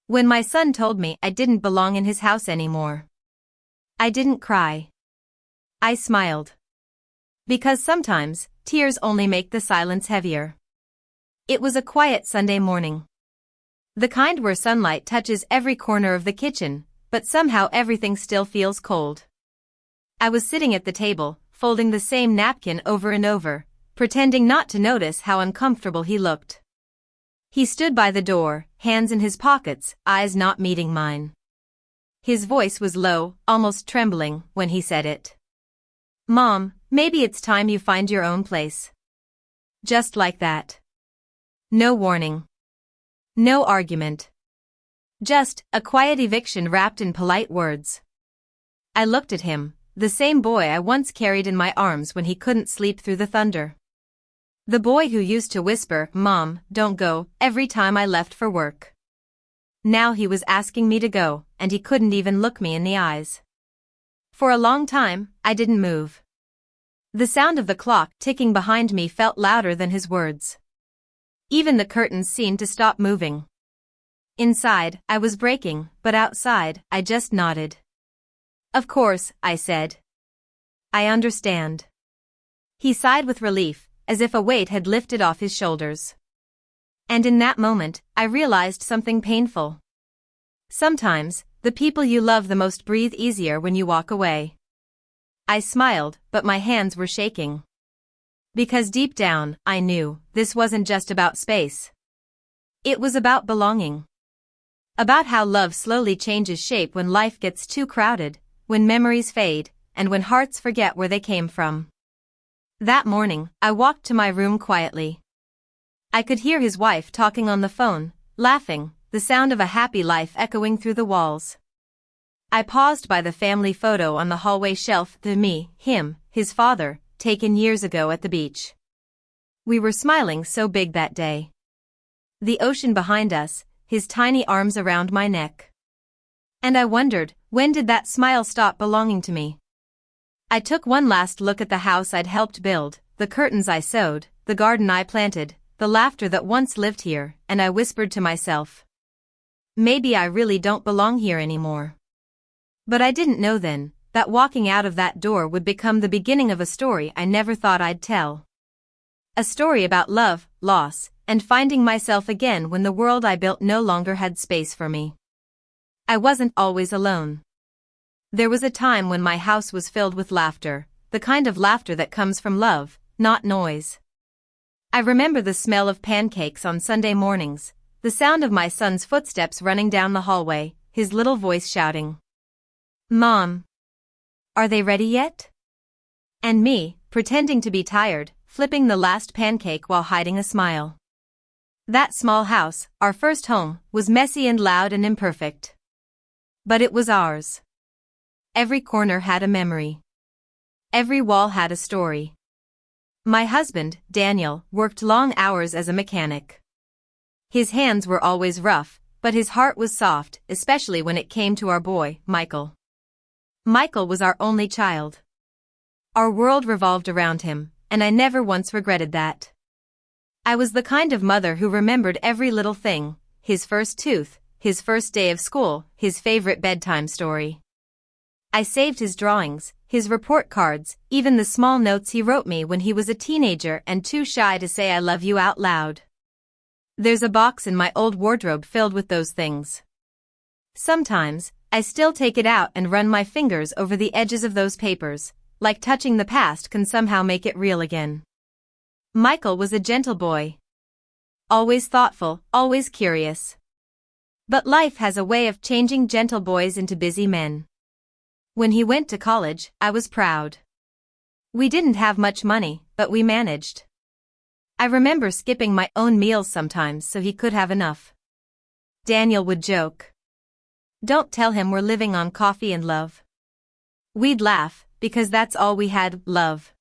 When my son told me I didn't belong in his house anymore, I didn't cry. I smiled. Because sometimes, tears only make the silence heavier. It was a quiet Sunday morning. The kind where sunlight touches every corner of the kitchen, but somehow everything still feels cold. I was sitting at the table, folding the same napkin over and over, pretending not to notice how uncomfortable he looked. He stood by the door, hands in his pockets, eyes not meeting mine. His voice was low, almost trembling, when he said it. "Mom, maybe it's time you find your own place." Just like that. No warning. No argument. Just a quiet eviction wrapped in polite words. I looked at him, the same boy I once carried in my arms when he couldn't sleep through the thunder. The boy who used to whisper, "Mom, don't go," every time I left for work. Now he was asking me to go, and he couldn't even look me in the eyes. For a long time, I didn't move. The sound of the clock ticking behind me felt louder than his words. Even the curtains seemed to stop moving. Inside, I was breaking, but outside, I just nodded. "Of course," I said. "I understand." He sighed with relief, as if a weight had lifted off his shoulders. And in that moment, I realized something painful. Sometimes, the people you love the most breathe easier when you walk away. I smiled, but my hands were shaking. Because deep down, I knew, this wasn't just about space. It was about belonging. About how love slowly changes shape when life gets too crowded, when memories fade, and when hearts forget where they came from. That morning, I walked to my room quietly. I could hear his wife talking on the phone, laughing, the sound of a happy life echoing through the walls. I paused by the family photo on the hallway shelf, the me, him, his father, taken years ago at the beach. We were smiling so big that day. The ocean behind us, his tiny arms around my neck. And I wondered, when did that smile stop belonging to me? I took one last look at the house I'd helped build, the curtains I sewed, the garden I planted, the laughter that once lived here, and I whispered to myself, maybe I really don't belong here anymore. But I didn't know then, that walking out of that door would become the beginning of a story I never thought I'd tell. A story about love, loss, and finding myself again when the world I built no longer had space for me. I wasn't always alone. There was a time when my house was filled with laughter, the kind of laughter that comes from love, not noise. I remember the smell of pancakes on Sunday mornings, the sound of my son's footsteps running down the hallway, his little voice shouting, "Mom, are they ready yet?" And me, pretending to be tired, flipping the last pancake while hiding a smile. That small house, our first home, was messy and loud and imperfect. But it was ours. Every corner had a memory. Every wall had a story. My husband, Daniel, worked long hours as a mechanic. His hands were always rough, but his heart was soft, especially when it came to our boy, Michael. Michael was our only child. Our world revolved around him, and I never once regretted that. I was the kind of mother who remembered every little thing, his first tooth, his first day of school, his favorite bedtime story. I saved his drawings, his report cards, even the small notes he wrote me when he was a teenager and too shy to say "I love you" out loud. There's a box in my old wardrobe filled with those things. Sometimes, I still take it out and run my fingers over the edges of those papers, like touching the past can somehow make it real again. Michael was a gentle boy. Always thoughtful, always curious. But life has a way of changing gentle boys into busy men. When he went to college, I was proud. We didn't have much money, but we managed. I remember skipping my own meals sometimes so he could have enough. Daniel would joke, "Don't tell him we're living on coffee and love." We'd laugh, because that's all we had, love.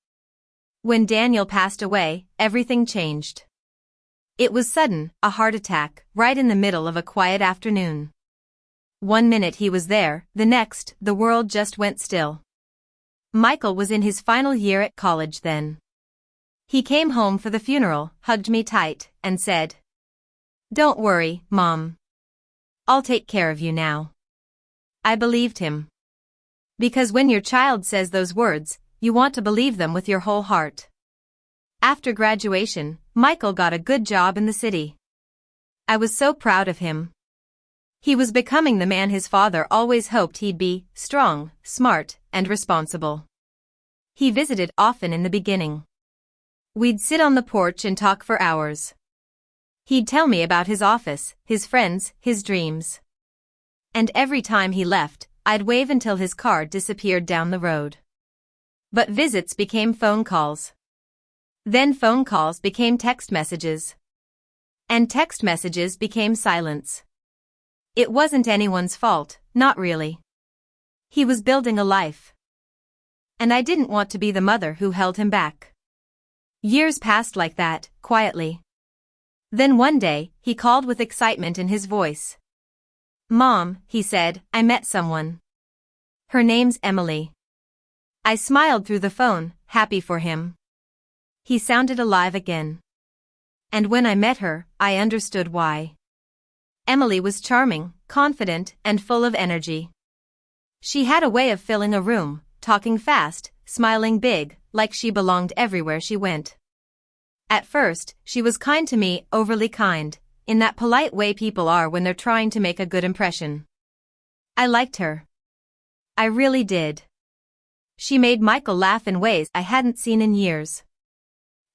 When Daniel passed away, everything changed. It was sudden, a heart attack, right in the middle of a quiet afternoon. One minute he was there, the next, the world just went still. Michael was in his final year at college then. He came home for the funeral, hugged me tight, and said, "Don't worry, Mom. I'll take care of you now. I believed him. Because when your child says those words, you want to believe them with your whole heart. After graduation, Michael got a good job in the city. I was so proud of him. He was becoming the man his father always hoped he'd be: strong, smart, and responsible. He visited often in the beginning. We'd sit on the porch and talk for hours. He'd tell me about his office, his friends, his dreams. And every time he left, I'd wave until his car disappeared down the road. But visits became phone calls. Then phone calls became text messages. And text messages became silence. It wasn't anyone's fault, not really. He was building a life. And I didn't want to be the mother who held him back. Years passed like that, quietly. Then one day, he called with excitement in his voice. "Mom," he said, "I met someone. Her name's Emily." I smiled through the phone, happy for him. He sounded alive again. And when I met her, I understood why. Emily was charming, confident, and full of energy. She had a way of filling a room, talking fast, smiling big, like she belonged everywhere she went. At first, she was kind to me, overly kind, in that polite way people are when they're trying to make a good impression. I liked her. I really did. She made Michael laugh in ways I hadn't seen in years.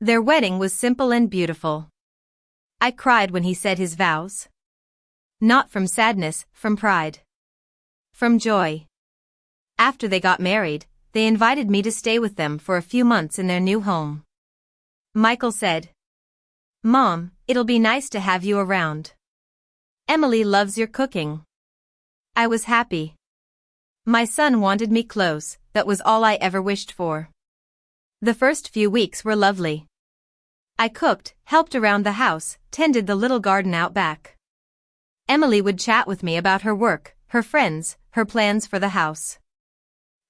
Their wedding was simple and beautiful. I cried when he said his vows. Not from sadness, from pride. From joy. After they got married, they invited me to stay with them for a few months in their new home. Michael said, "Mom, it'll be nice to have you around. Emily loves your cooking." I was happy. My son wanted me close, that was all I ever wished for. The first few weeks were lovely. I cooked, helped around the house, tended the little garden out back. Emily would chat with me about her work, her friends, her plans for the house.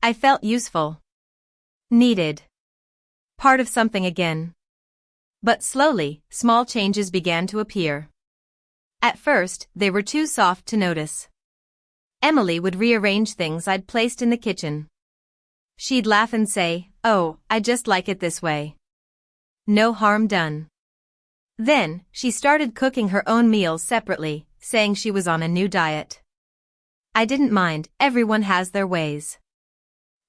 I felt useful. Needed. Part of something again. But slowly, small changes began to appear. At first, they were too soft to notice. Emily would rearrange things I'd placed in the kitchen. She'd laugh and say, "Oh, I just like it this way. No harm done." Then, she started cooking her own meals separately, saying she was on a new diet. I didn't mind, everyone has their ways.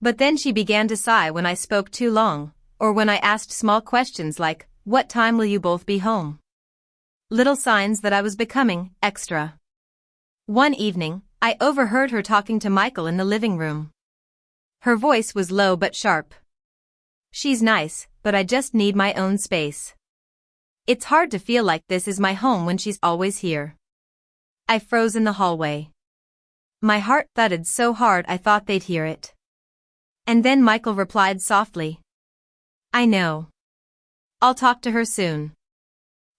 But then she began to sigh when I spoke too long, or when I asked small questions like, "What time will you both be home?" Little signs that I was becoming extra. One evening, I overheard her talking to Michael in the living room. Her voice was low but sharp. "She's nice, but I just need my own space. It's hard to feel like this is my home when she's always here." I froze in the hallway. My heart thudded so hard I thought they'd hear it. And then Michael replied softly, "I know. I'll talk to her soon."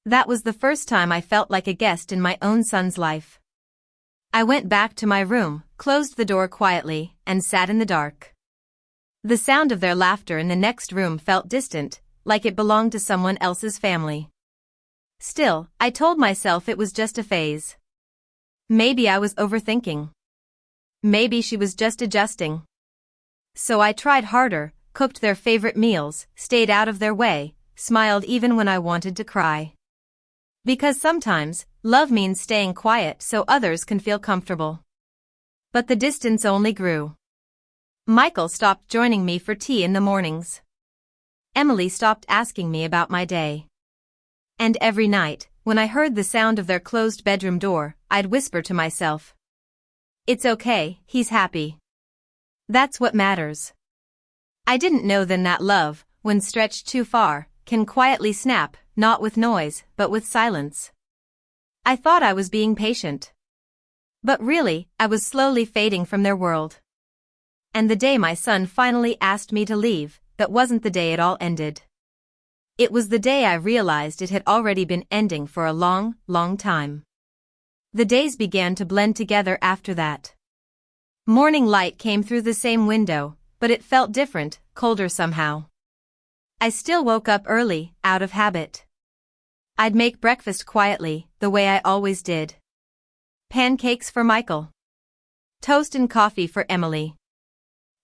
That was the first time I felt like a guest in my own son's life. I went back to my room, closed the door quietly, and sat in the dark. The sound of their laughter in the next room felt distant, like it belonged to someone else's family. Still, I told myself it was just a phase. Maybe I was overthinking. Maybe she was just adjusting. So I tried harder, cooked their favorite meals, stayed out of their way, smiled even when I wanted to cry. Because sometimes, love means staying quiet so others can feel comfortable. But the distance only grew. Michael stopped joining me for tea in the mornings. Emily stopped asking me about my day. And every night, when I heard the sound of their closed bedroom door, I'd whisper to myself, "It's okay, he's happy. That's what matters." I didn't know then that love, when stretched too far, can quietly snap, not with noise, but with silence. I thought I was being patient. But really, I was slowly fading from their world. And the day my son finally asked me to leave, that wasn't the day it all ended. It was the day I realized it had already been ending for a long, long time. The days began to blend together after that. Morning light came through the same window, but it felt different, colder somehow. I still woke up early, out of habit. I'd make breakfast quietly, the way I always did. pancakes for Michael. Toast and coffee for Emily.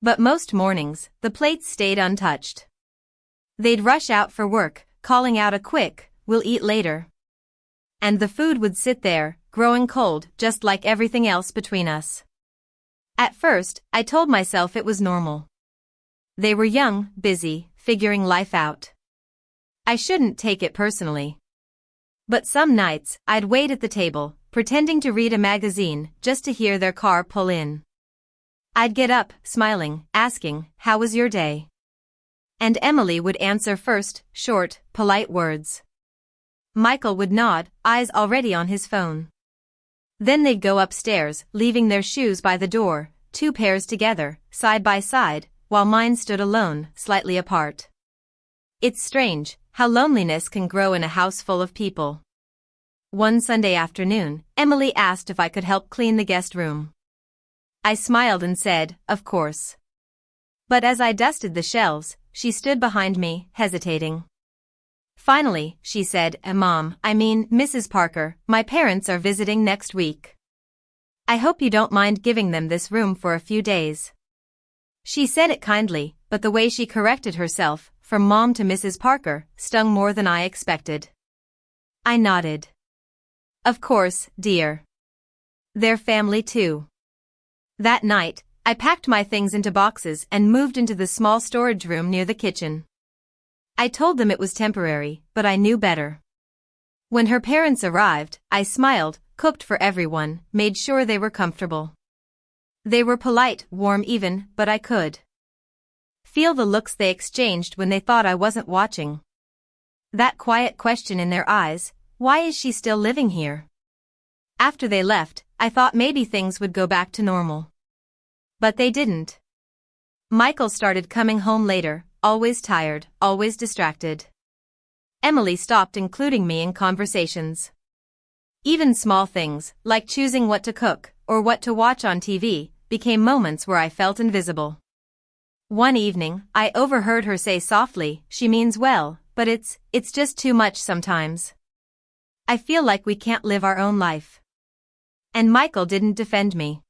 But most mornings, the plates stayed untouched. They'd rush out for work, calling out a quick, "We'll eat later." And the food would sit there, growing cold, just like everything else between us. At first, I told myself it was normal. They were young, busy, figuring life out. I shouldn't take it personally. But some nights, I'd wait at the table, pretending to read a magazine, just to hear their car pull in. I'd get up, smiling, asking, "How was your day?" And Emily would answer first, short, polite words. Michael would nod, eyes already on his phone. Then they'd go upstairs, leaving their shoes by the door, two pairs together, side by side, while mine stood alone, slightly apart. It's strange how loneliness can grow in a house full of people. One Sunday afternoon, Emily asked if I could help clean the guest room. I smiled and said, "Of course." But as I dusted the shelves, she stood behind me, hesitating. Finally, she said, Mom, I mean, Mrs. Parker, my parents are visiting next week. I hope you don't mind giving them this room for a few days." She said it kindly, but the way she corrected herself, from Mom to Mrs. Parker, stung more than I expected. I nodded. "Of course, dear. They're family too." That night, I packed my things into boxes and moved into the small storage room near the kitchen. I told them it was temporary, but I knew better. When her parents arrived, I smiled, cooked for everyone, made sure they were comfortable. They were polite, warm even, but I could feel the looks they exchanged when they thought I wasn't watching. That quiet question in their eyes, "Why is she still living here?" After they left, I thought maybe things would go back to normal. But they didn't. Michael started coming home later, always tired, always distracted. Emily stopped including me in conversations. Even small things, like choosing what to cook, or what to watch on TV, became moments where I felt invisible. One evening, I overheard her say softly, "She means well, but it's just too much sometimes. I feel like we can't live our own life." And Michael didn't defend me.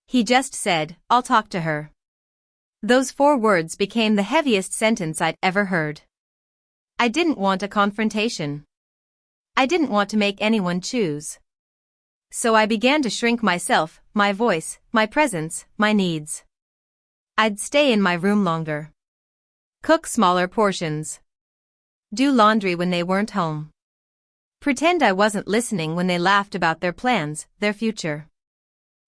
He just said, "I'll talk to her." Those 4 words became the heaviest sentence I'd ever heard. I didn't want a confrontation. I didn't want to make anyone choose. So I began to shrink myself, my voice, my presence, my needs. I'd stay in my room longer. Cook smaller portions. Do laundry when they weren't home. Pretend I wasn't listening when they laughed about their plans, their future.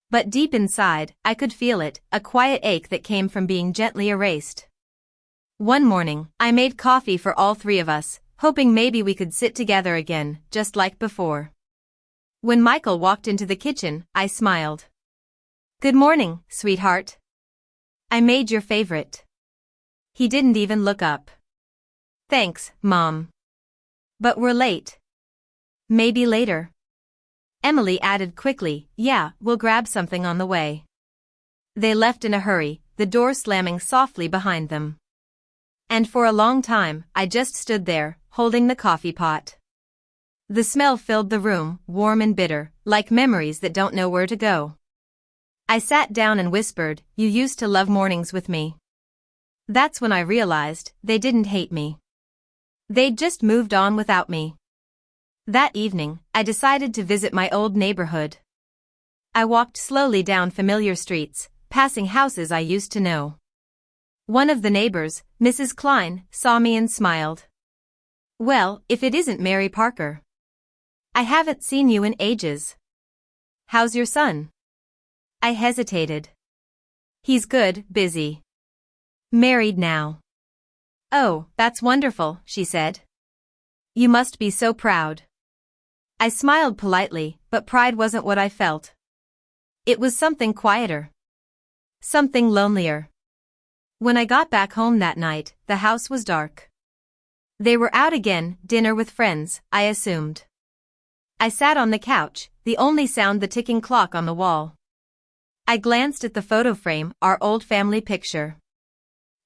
But deep inside, I could feel it, a quiet ache that came from being gently erased. One morning, I made coffee for all 3 of us, hoping maybe we could sit together again, just like before. When Michael walked into the kitchen, I smiled. "Good morning, sweetheart. I made your favorite." He didn't even look up. "Thanks, Mom. But we're late." "Maybe later." Emily added quickly, "Yeah, we'll grab something on the way." They left in a hurry, the door slamming softly behind them. And for a long time, I just stood there, holding the coffee pot. The smell filled the room, warm and bitter, like memories that don't know where to go. I sat down and whispered, "You used to love mornings with me." That's when I realized, they didn't hate me. They'd just moved on without me. That evening, I decided to visit my old neighborhood. I walked slowly down familiar streets, passing houses I used to know. One of the neighbors, Mrs. Klein, saw me and smiled. "Well, if it isn't Mary Parker. I haven't seen you in ages. How's your son?" I hesitated. "He's good, busy. Married now." "Oh, that's wonderful," she said. "You must be so proud." I smiled politely, but pride wasn't what I felt. It was something quieter. Something lonelier. When I got back home that night, the house was dark. They were out again, dinner with friends, I assumed. I sat on the couch, the only sound the ticking clock on the wall. I glanced at the photo frame, our old family picture.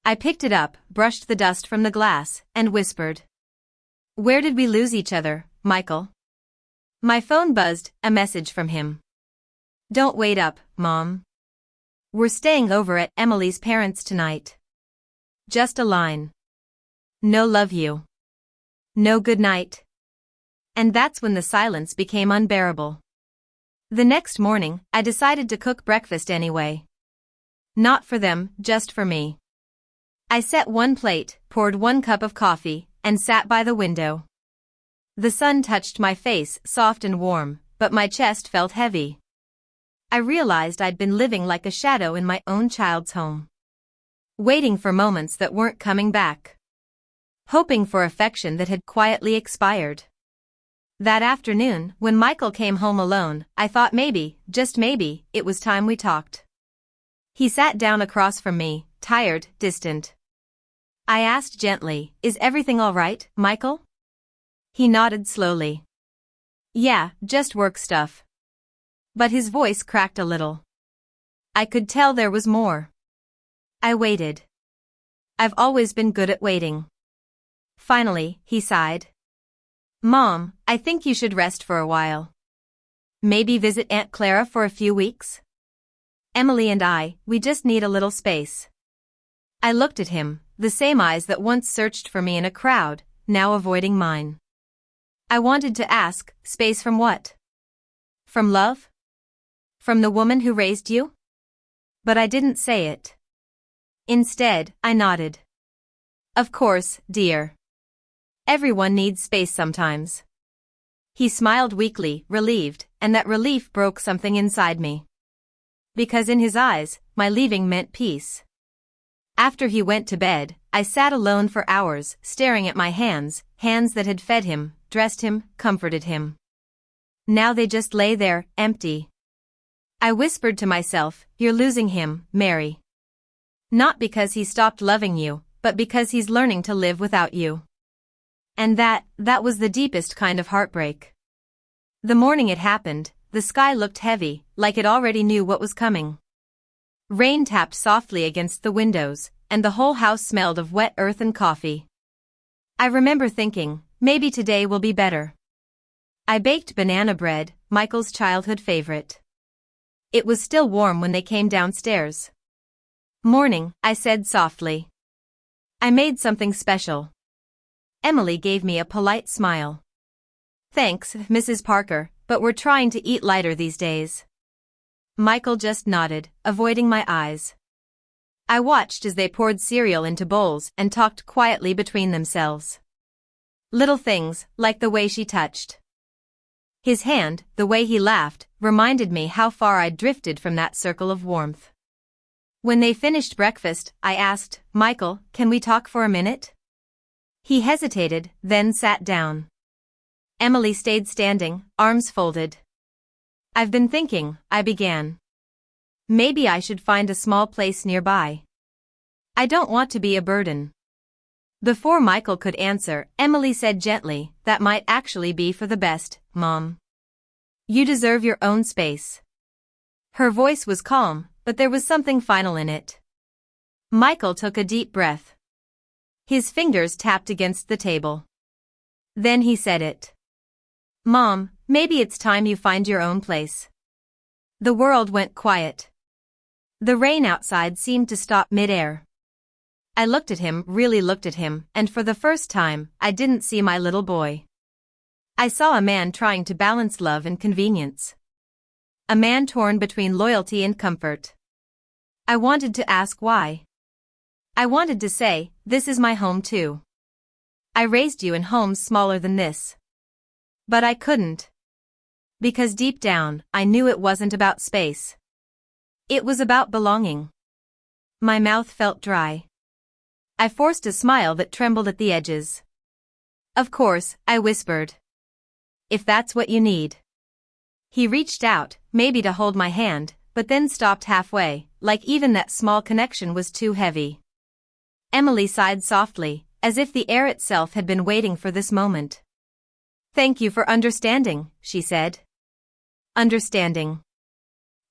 I picked it up, brushed the dust from the glass, and whispered. "Where did we lose each other, Michael?" My phone buzzed, a message from him. Don't wait up, Mom. We're staying over at Emily's parents tonight. Just a line. No love you. No good night. And that's when the silence became unbearable. The next morning, I decided to cook breakfast anyway. Not for them, just for me. I set one plate, poured 1 cup of coffee, and sat by the window. The sun touched my face, soft and warm, but my chest felt heavy. I realized I'd been living like a shadow in my own child's home. Waiting for moments that weren't coming back. Hoping for affection that had quietly expired. That afternoon, when Michael came home alone, I thought maybe, just maybe, it was time we talked. He sat down across from me, tired, distant. I asked gently, "Is everything all right, Michael?" He nodded slowly. "Yeah, just work stuff." But his voice cracked a little. I could tell there was more. I waited. I've always been good at waiting. Finally, he sighed. "Mom, I think you should rest for a while. Maybe visit Aunt Clara for a few weeks? Emily and we just need a little space." I looked at him, the same eyes that once searched for me in a crowd, now avoiding mine. I wanted to ask, space from what? From love? From the woman who raised you? But I didn't say it. Instead, I nodded. Of course, dear. Everyone needs space sometimes. He smiled weakly, relieved, and that relief broke something inside me. Because in his eyes, my leaving meant peace. After he went to bed, I sat alone for hours, staring at my hands, hands that had fed him, dressed him, comforted him. Now they just lay there, empty. I whispered to myself, "You're losing him, Mary. Not because he stopped loving you, but because he's learning to live without you." And that was the deepest kind of heartbreak. The morning it happened, the sky looked heavy, like it already knew what was coming. Rain tapped softly against the windows, and the whole house smelled of wet earth and coffee. I remember thinking, maybe today will be better. I baked banana bread, Michael's childhood favorite. It was still warm when they came downstairs. "Morning," I said softly. "I made something special." Emily gave me a polite smile. "Thanks, Mrs. Parker, but we're trying to eat lighter these days." Michael just nodded, avoiding my eyes. I watched as they poured cereal into bowls and talked quietly between themselves. Little things, like the way she touched his hand, the way he laughed, reminded me how far I'd drifted from that circle of warmth. When they finished breakfast, I asked, "Michael, can we talk for a minute?" He hesitated, then sat down. Emily stayed standing, arms folded. "I've been thinking," I began. "Maybe I should find a small place nearby. I don't want to be a burden." Before Michael could answer, Emily said gently, "That might actually be for the best, Mom. You deserve your own space." Her voice was calm, but there was something final in it. Michael took a deep breath. His fingers tapped against the table. Then he said it. "Mom, maybe it's time you find your own place." The world went quiet. The rain outside seemed to stop mid-air. I looked at him, really looked at him, and for the first time, I didn't see my little boy. I saw a man trying to balance love and convenience. A man torn between loyalty and comfort. I wanted to ask why. I wanted to say, "This is my home too. I raised you in homes smaller than this." But I couldn't. Because deep down, I knew it wasn't about space. It was about belonging. My mouth felt dry. I forced a smile that trembled at the edges. "Of course," I whispered. "If that's what you need." He reached out, maybe to hold my hand, but then stopped halfway, like even that small connection was too heavy. Emily sighed softly, as if the air itself had been waiting for this moment. "Thank you for understanding," she said. Understanding.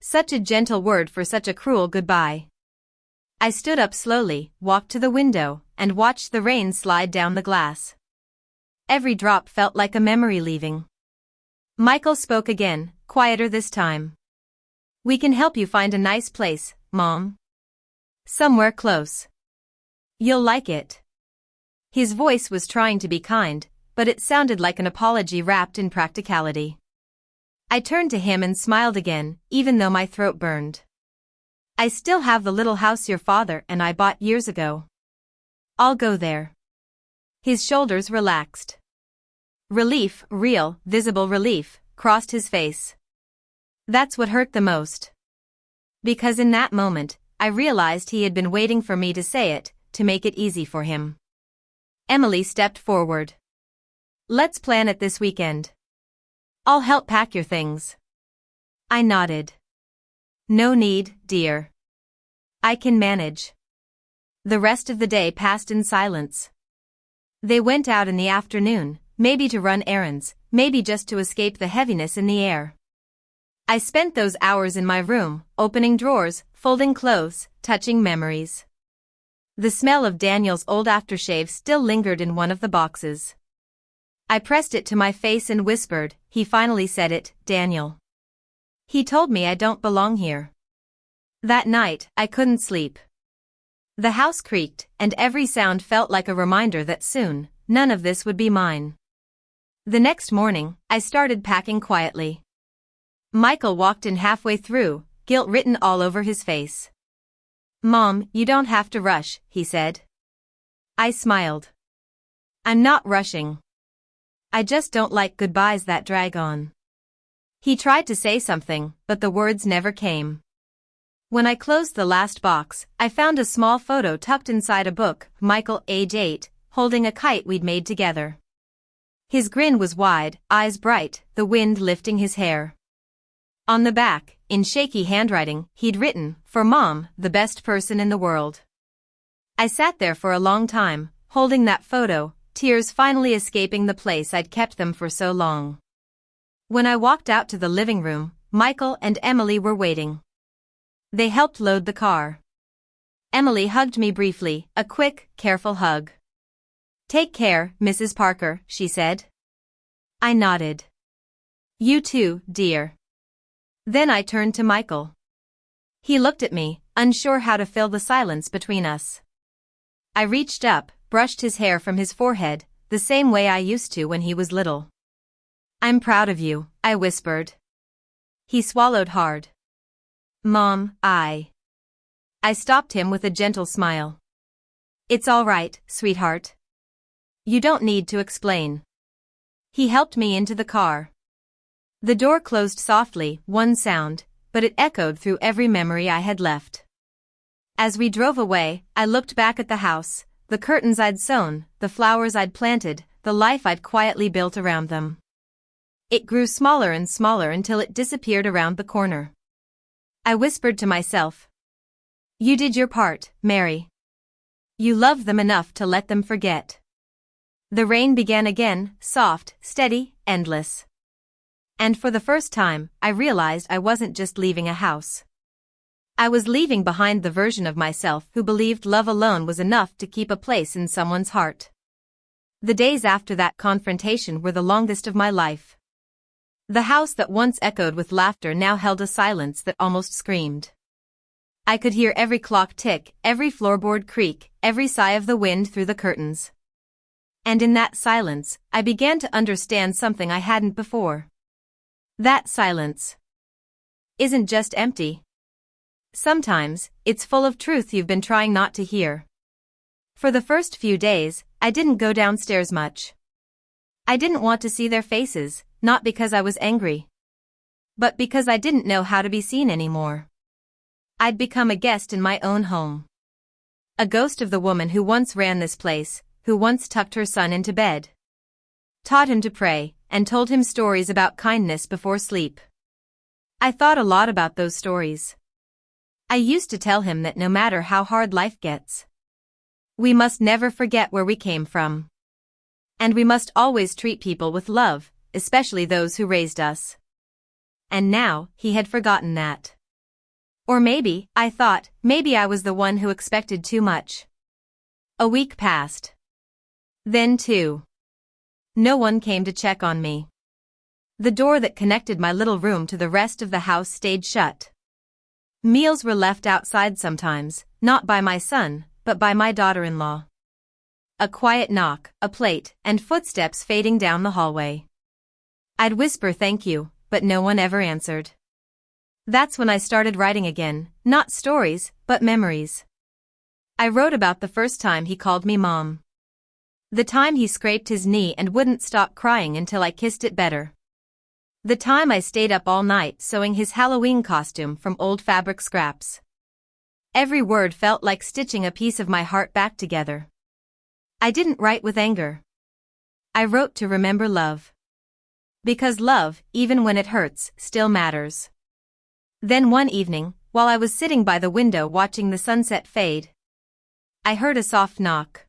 Such a gentle word for such a cruel goodbye. I stood up slowly, walked to the window, and watched the rain slide down the glass. Every drop felt like a memory leaving. Michael spoke again, quieter this time. We can help you find a nice place, Mom. Somewhere close. You'll like it. His voice was trying to be kind, but it sounded like an apology wrapped in practicality. I turned to him and smiled again, even though my throat burned. I still have the little house your father and I bought years ago. I'll go there. His shoulders relaxed. Relief, real, visible relief, crossed his face. That's what hurt the most. Because in that moment, I realized he had been waiting for me to say it, to make it easy for him. Emily stepped forward. Let's plan it this weekend. I'll help pack your things. I nodded. No need, dear. I can manage. The rest of the day passed in silence. They went out in the afternoon, maybe to run errands, maybe just to escape the heaviness in the air. I spent those hours in my room, opening drawers, folding clothes, touching memories. The smell of Daniel's old aftershave still lingered in one of the boxes. I pressed it to my face and whispered, he finally said it, Daniel. He told me I don't belong here. That night, I couldn't sleep. The house creaked, and every sound felt like a reminder that soon, none of this would be mine. The next morning, I started packing quietly. Michael walked in halfway through, guilt written all over his face. Mom, you don't have to rush, he said. I smiled. I'm not rushing. I just don't like goodbyes that drag on. He tried to say something, but the words never came. When I closed the last box, I found a small photo tucked inside a book, Michael, age 8, holding a kite we'd made together. His grin was wide, eyes bright, the wind lifting his hair. On the back, in shaky handwriting, he'd written, for Mom, the best person in the world. I sat there for a long time, holding that photo, tears finally escaping the place I'd kept them for so long. When I walked out to the living room, Michael and Emily were waiting. They helped load the car. Emily hugged me briefly, a quick, careful hug. Take care, Mrs. Parker, she said. I nodded. You too, dear. Then I turned to Michael. He looked at me, unsure how to fill the silence between us. I reached up, brushed his hair from his forehead, the same way I used to when he was little. I'm proud of you, I whispered. He swallowed hard. Mom, I stopped him with a gentle smile. It's all right, sweetheart. You don't need to explain. He helped me into the car. The door closed softly, one sound, but it echoed through every memory I had left. As we drove away, I looked back at the house, the curtains I'd sewn, the flowers I'd planted, the life I'd quietly built around them. It grew smaller and smaller until it disappeared around the corner. I whispered to myself. You did your part, Mary. You loved them enough to let them forget. The rain began again, soft, steady, endless. And for the first time, I realized I wasn't just leaving a house. I was leaving behind the version of myself who believed love alone was enough to keep a place in someone's heart. The days after that confrontation were the longest of my life. The house that once echoed with laughter now held a silence that almost screamed. I could hear every clock tick, every floorboard creak, every sigh of the wind through the curtains. And in that silence, I began to understand something I hadn't before. That silence isn't just empty. Sometimes, it's full of truth you've been trying not to hear. For the first few days, I didn't go downstairs much. I didn't want to see their faces, not because I was angry, but because I didn't know how to be seen anymore. I'd become a guest in my own home. A ghost of the woman who once ran this place, who once tucked her son into bed, taught him to pray, and told him stories about kindness before sleep. I thought a lot about those stories. I used to tell him that no matter how hard life gets, we must never forget where we came from. And we must always treat people with love, especially those who raised us. And now, he had forgotten that. Or maybe, I thought, maybe I was the one who expected too much. A week passed. Then 2. No one came to check on me. The door that connected my little room to the rest of the house stayed shut. Meals were left outside sometimes, not by my son, but by my daughter-in-law. A quiet knock, a plate, and footsteps fading down the hallway. I'd whisper thank you, but no one ever answered. That's when I started writing again, not stories, but memories. I wrote about the first time he called me Mom. The time he scraped his knee and wouldn't stop crying until I kissed it better. The time I stayed up all night sewing his Halloween costume from old fabric scraps. Every word felt like stitching a piece of my heart back together. I didn't write with anger. I wrote to remember love. Because love, even when it hurts, still matters. Then one evening, while I was sitting by the window watching the sunset fade, I heard a soft knock.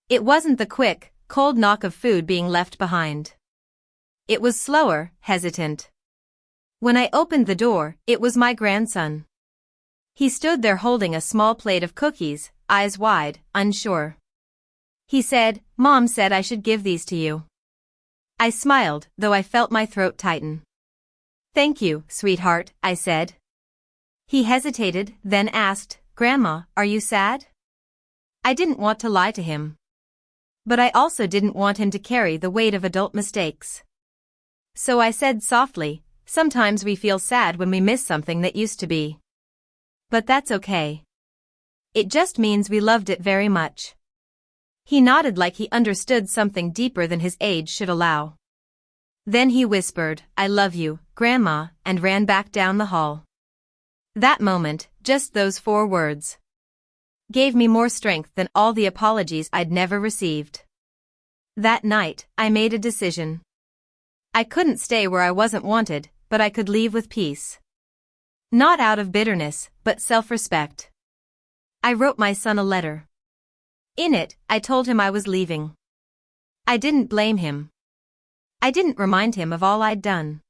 It wasn't the quick, cold knock of food being left behind. It was slower, hesitant. When I opened the door, it was my grandson. He stood there holding a small plate of cookies, eyes wide, unsure. He said, "Mom said I should give these to you." I smiled, though I felt my throat tighten. "Thank you, sweetheart," I said. He hesitated, then asked, "Grandma, are you sad?" I didn't want to lie to him. But I also didn't want him to carry the weight of adult mistakes. So I said softly, "Sometimes we feel sad when we miss something that used to be. But that's okay. It just means we loved it very much." He nodded like he understood something deeper than his age should allow. Then he whispered, "I love you, Grandma," and ran back down the hall. That moment, just those 4 words, gave me more strength than all the apologies I'd never received. That night, I made a decision. I couldn't stay where I wasn't wanted, but I could leave with peace. Not out of bitterness, but self-respect. I wrote my son a letter. In it, I told him I was leaving. I didn't blame him. I didn't remind him of all I'd done.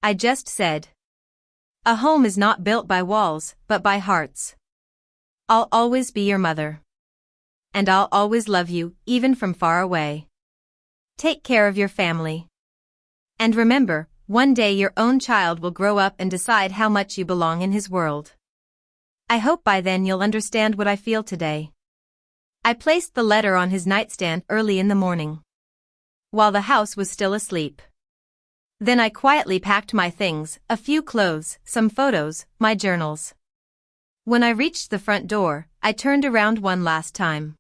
I just said, "A home is not built by walls, but by hearts. I'll always be your mother. And I'll always love you, even from far away. Take care of your family. And remember, one day your own child will grow up and decide how much you belong in his world. I hope by then you'll understand what I feel today." I placed the letter on his nightstand early in the morning, while the house was still asleep. Then I quietly packed my things, a few clothes, some photos, my journals. When I reached the front door, I turned around one last time.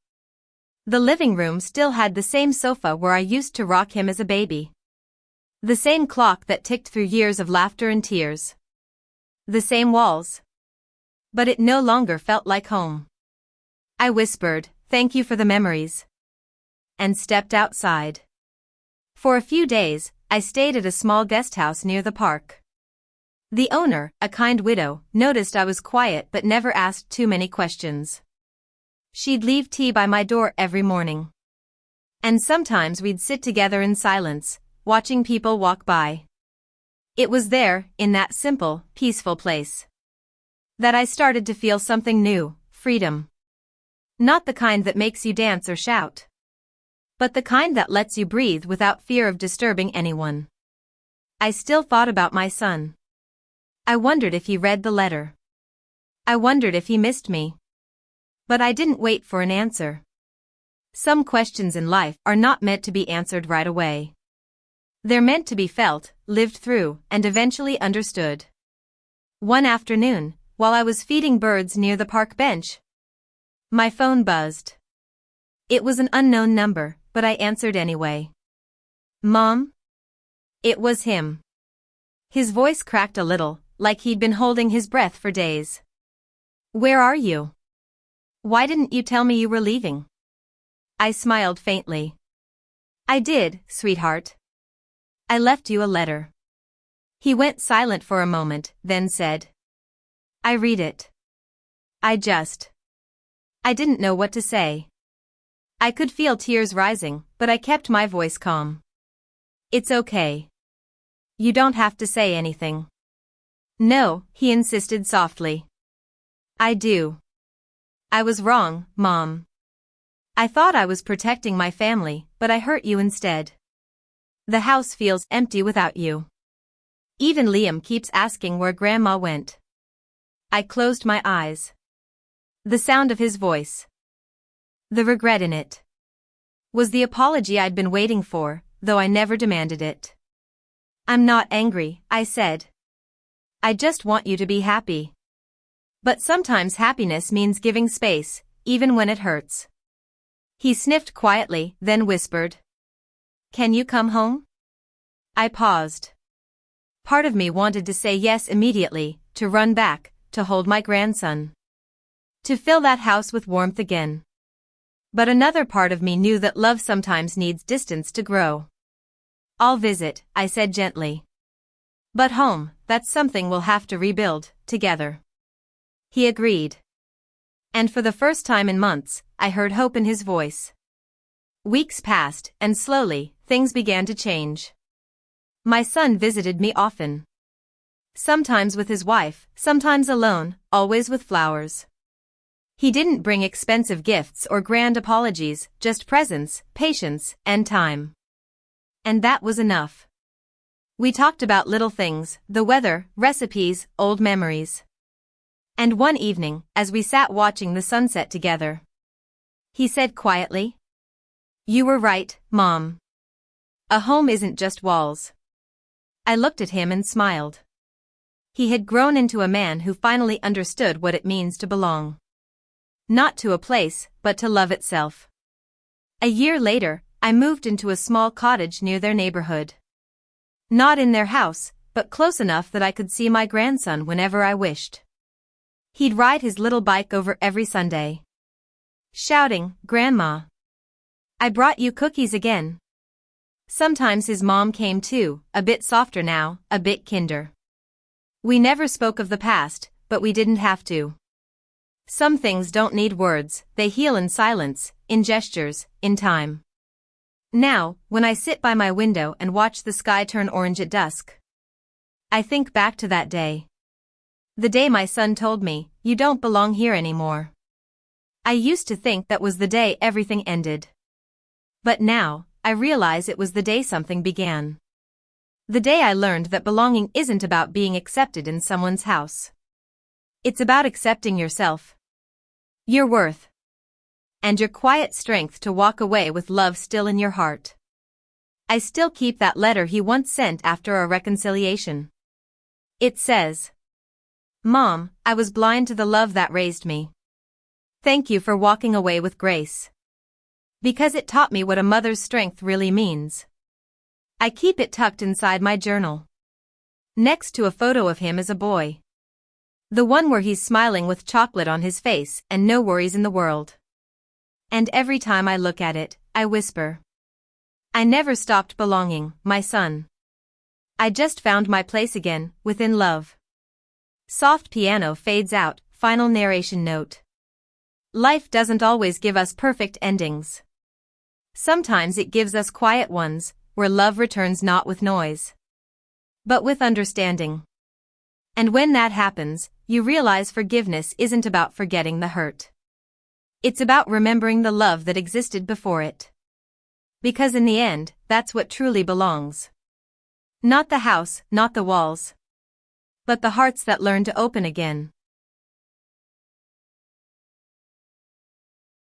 The living room still had the same sofa where I used to rock him as a baby. The same clock that ticked through years of laughter and tears. The same walls. But it no longer felt like home. I whispered, "Thank you for the memories," and stepped outside. For a few days, I stayed at a small guest house near the park. The owner, a kind widow, noticed I was quiet but never asked too many questions. She'd leave tea by my door every morning. And sometimes we'd sit together in silence, watching people walk by. It was there, in that simple, peaceful place, that I started to feel something new, freedom. Not the kind that makes you dance or shout, but the kind that lets you breathe without fear of disturbing anyone. I still thought about my son. I wondered if he read the letter. I wondered if he missed me. But I didn't wait for an answer. Some questions in life are not meant to be answered right away. They're meant to be felt, lived through, and eventually understood. One afternoon, while I was feeding birds near the park bench, my phone buzzed. It was an unknown number, but I answered anyway. "Mom?" It was him. His voice cracked a little, like he'd been holding his breath for days. "Where are you? Why didn't you tell me you were leaving?" I smiled faintly. "I did, sweetheart. I left you a letter." He went silent for a moment, then said, "I read it. I didn't know what to say." I could feel tears rising, but I kept my voice calm. "It's okay. You don't have to say anything." "No," he insisted softly. "I do. I was wrong, Mom. I thought I was protecting my family, but I hurt you instead. The house feels empty without you. Even Liam keeps asking where Grandma went." I closed my eyes. The sound of his voice. The regret in it. Was the apology I'd been waiting for, though I never demanded it. I'm not angry, I said. I just want you to be happy. But sometimes happiness means giving space, even when it hurts. He sniffed quietly, then whispered. Can you come home? I paused. Part of me wanted to say yes immediately, to run back, to hold my grandson. To fill that house with warmth again. But another part of me knew that love sometimes needs distance to grow. I'll visit, I said gently. But home, that's something we'll have to rebuild, together. He agreed. And for the first time in months, I heard hope in his voice. Weeks passed, and slowly, things began to change. My son visited me often. Sometimes with his wife, sometimes alone, always with flowers. He didn't bring expensive gifts or grand apologies, just presence, patience, and time. And that was enough. We talked about little things, the weather, recipes, old memories. And one evening, as we sat watching the sunset together, he said quietly, "You were right, Mom. A home isn't just walls." I looked at him and smiled. He had grown into a man who finally understood what it means to belong. Not to a place, but to love itself. A year later, I moved into a small cottage near their neighborhood. Not in their house, but close enough that I could see my grandson whenever I wished. He'd ride his little bike over every Sunday, shouting, "Grandma, I brought you cookies again." Sometimes his mom came too, a bit softer now, a bit kinder. We never spoke of the past, but we didn't have to. Some things don't need words, they heal in silence, in gestures, in time. Now, when I sit by my window and watch the sky turn orange at dusk, I think back to that day. The day my son told me, "You don't belong here anymore." I used to think that was the day everything ended. But now, I realize it was the day something began. The day I learned that belonging isn't about being accepted in someone's house. It's about accepting yourself. Your worth. And your quiet strength to walk away with love still in your heart. I still keep that letter he once sent after our reconciliation. It says, "Mom, I was blind to the love that raised me. Thank you for walking away with grace. Because it taught me what a mother's strength really means." I keep it tucked inside my journal. Next to a photo of him as a boy. The one where he's smiling with chocolate on his face and no worries in the world. And every time I look at it, I whisper, I never stopped belonging, my son. I just found my place again, within love. Soft piano fades out, final narration note. Life doesn't always give us perfect endings. Sometimes it gives us quiet ones, where love returns not with noise, but with understanding. And when that happens, you realize forgiveness isn't about forgetting the hurt. It's about remembering the love that existed before it. Because in the end, that's what truly belongs. Not the house, not the walls, but the hearts that learn to open again.